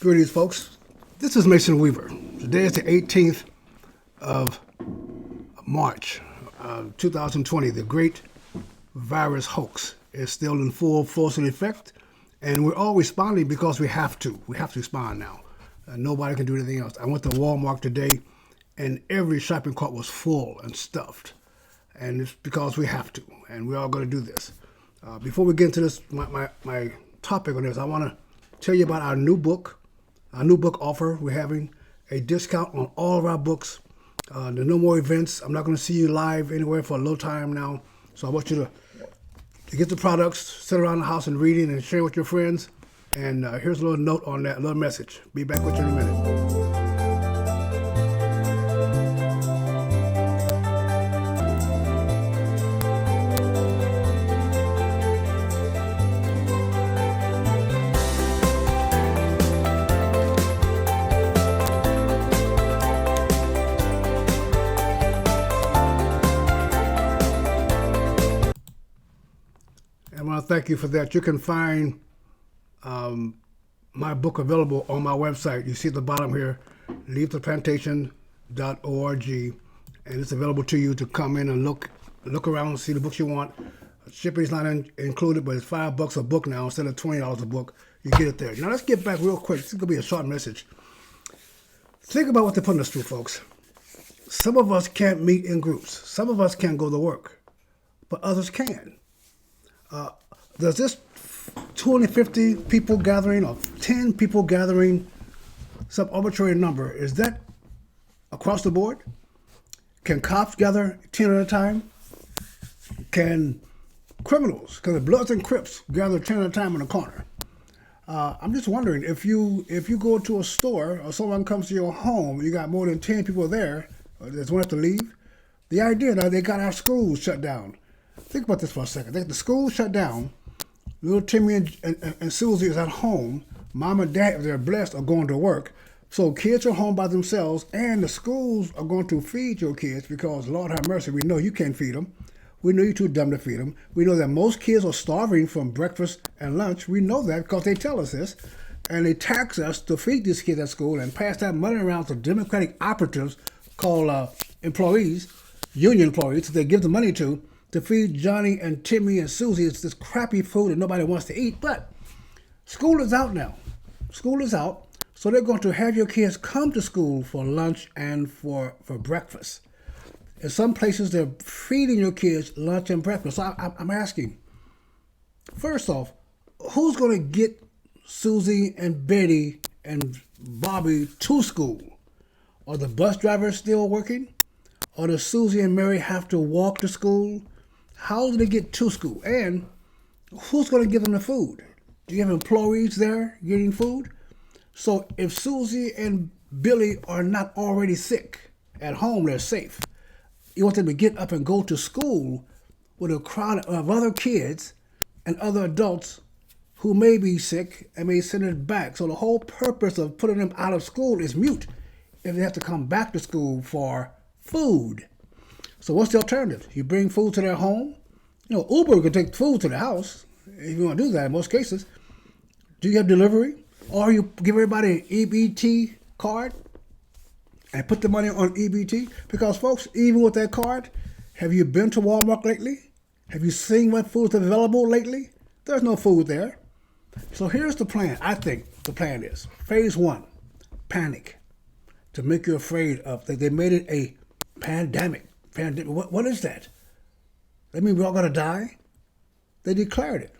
Greetings, folks. This is Mason Weaver. Today is the 18th of March, 2020. The great virus hoax is still in full force and effect, and we're all responding because we have to. We have to respond now. Nobody can do anything else. I went to Walmart today, and every shopping cart was full and stuffed, and it's because we have to, and we're all going to do this. Before we get into this, my topic on this, I want to tell you about our new book offer. We're having a discount on all of our books. There are no more events. I'm not going to see you live anywhere for a little time now. So I want you to get the products, sit around the house and reading and sharing with your friends. And here's a little note on that, a little message. Be back with you in a minute. I want to thank you for that. You can find my book available on my website. You see at the bottom here, leavetheplantation.org, and it's available to you to come in and look around and see the books you want. Shipping is not included, but it's $5 a book now instead of $20 a book. You get it there. Now let's get back real quick. This is going to be a short message. Think about what they're putting us through, folks. Some of us can't meet in groups. Some of us can't go to work, but others can. Does this 250 people gathering or 10 people gathering, some arbitrary number, is that across the board? Can cops gather 10 at a time? Can criminals, can the Bloods and Crips gather 10 at a time in a corner? I'm just wondering, if you go to a store or someone comes to your home, you got more than 10 people there, there's one have to leave. The idea that they got our schools shut down. Think about this for a second. The schools shut down. Little Timmy and Susie is at home. Mom and dad, if they're blessed, are going to work. So kids are home by themselves, and the schools are going to feed your kids because, Lord have mercy, we know you can't feed them. We know you're too dumb to feed them. We know that most kids are starving from breakfast and lunch. We know that because they tell us this. And they tax us to feed these kids at school and pass that money around to Democratic operatives called employees, union employees, that they give the money to feed Johnny and Timmy and Susie. It's this crappy food that nobody wants to eat. But school is out now. School is out. So they're going to have your kids come to school for lunch and for breakfast. In some places, they're feeding your kids lunch and breakfast. So I'm asking, first off, who's going to get Susie and Betty and Bobby to school? Are the bus drivers still working? Or does Susie and Mary have to walk to school? How do they get to school? And who's going to give them the food? Do you have employees there getting food? So if Susie and Billy are not already sick, at home they're safe. You want them to get up and go to school with a crowd of other kids and other adults who may be sick and may send it back. So the whole purpose of putting them out of school is mute if they have to come back to school for food. So what's the alternative? You bring food to their home. Uber can take food to the house if you want to do that in most cases. Do you have delivery? Or you give everybody an EBT card and put the money on EBT? Because folks, even with that card, have you been to Walmart lately? Have you seen what food is available lately? There's no food there. So here's the plan. I think the plan is phase 1, panic, to make you afraid of that. They made it a pandemic. What is that? That mean we're all going to die? They declared it.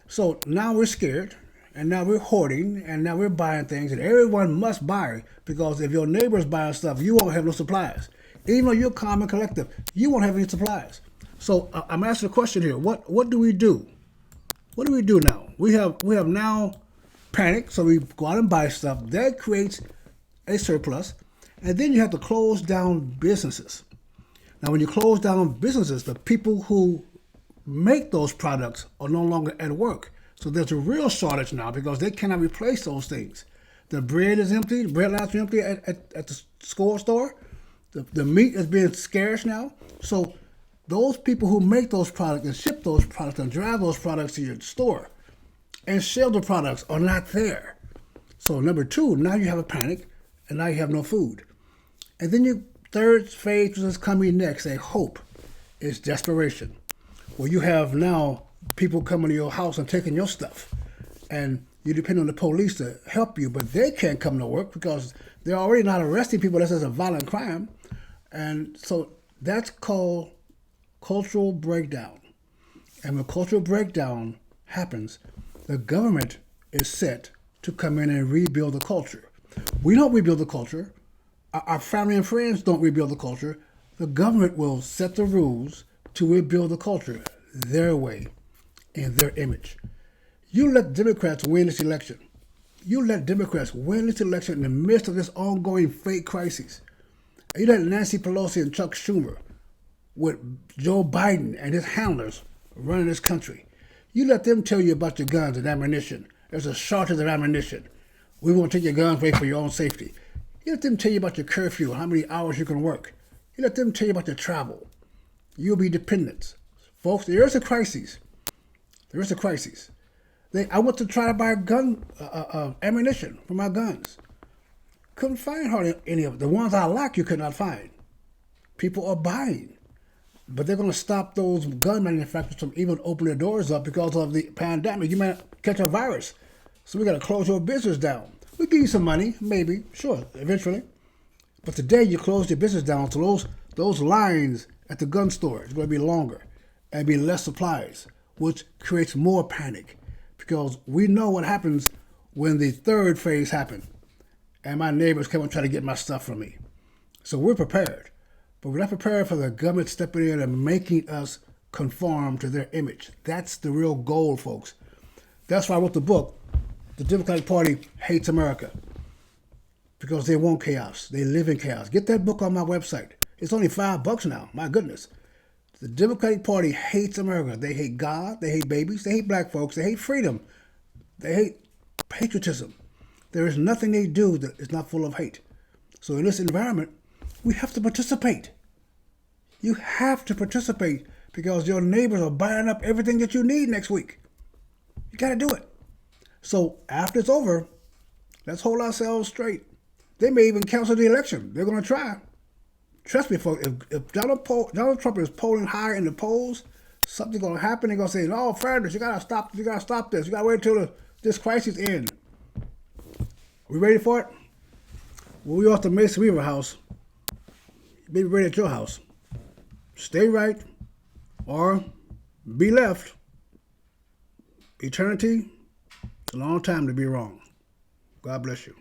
So now we're scared, and now we're hoarding, and now we're buying things, and everyone must buy, because if your neighbor's buying stuff, you won't have no supplies. Even though you're calm and collective, you won't have any supplies. So I'm asking a question here. What do we do? What do we do now? We have now panicked, so we go out and buy stuff. That creates a surplus, and then you have to close down businesses. Now, when you close down businesses, the people who make those products are no longer at work. So there's a real shortage now because they cannot replace those things. The bread is empty. The bread lots are empty at the store. The meat is being scarce now. So those people who make those products and ship those products and drive those products to your store and sell the products are not there. So number two, now you have a panic, and now you have no food. And then your third phase, which is coming next, a hope, is desperation. Well, you have now people coming to your house and taking your stuff. And you depend on the police to help you, but they can't come to work because they're already not arresting people. That's just a violent crime. And so that's called cultural breakdown. And when cultural breakdown happens, the government is set to come in and rebuild the culture. We don't rebuild the culture. Our family and friends don't rebuild the culture. The government will set the rules to rebuild the culture their way, in their image. You let Democrats win this election. You let Democrats win this election in the midst of this ongoing fake crisis. You let Nancy Pelosi and Chuck Schumer with Joe Biden and his handlers running this country. You let them tell you about your guns and ammunition. There's a shortage of ammunition. We won't take your guns away for your own safety. You let them tell you about your curfew, how many hours you can work. You let them tell you about your travel. You'll be dependent. Folks, there is a crisis. There is a crisis. I went to try to buy ammunition for my guns. Couldn't find hardly any of them. The ones I like, you could not find. People are buying. But they're going to stop those gun manufacturers from even opening their doors up because of the pandemic. You might catch a virus. So we got to close your business down. We'll give you some money, maybe, sure, eventually. But today you close your business down, so those lines at the gun store is going to be longer and be less supplies, which creates more panic. Because we know what happens when the third phase happens and my neighbors come and try to get my stuff from me. So we're prepared. But we're not prepared for the government stepping in and making us conform to their image. That's the real goal, folks. That's why I wrote the book, The Democratic Party Hates America. Because they want chaos. They live in chaos. Get that book on my website. It's only $5 now. My goodness. The Democratic Party hates America. They hate God. They hate babies. They hate black folks. They hate freedom. They hate patriotism. There is nothing they do that is not full of hate. So in this environment, we have to participate. You have to participate because your neighbors are buying up everything that you need next week. You got to do it. So after it's over, let's hold ourselves straight. They may even cancel the election. They're going to try. Trust me, folks, if Donald Trump is polling higher in the polls, something's going to happen. They're going to say, no, fairness, you got to stop this. You got to wait until this crisis ends. We ready for it? Well, we off the Mason Weaver house. Be ready at your house. Stay right or be left. Eternity is a long time to be wrong. God bless you.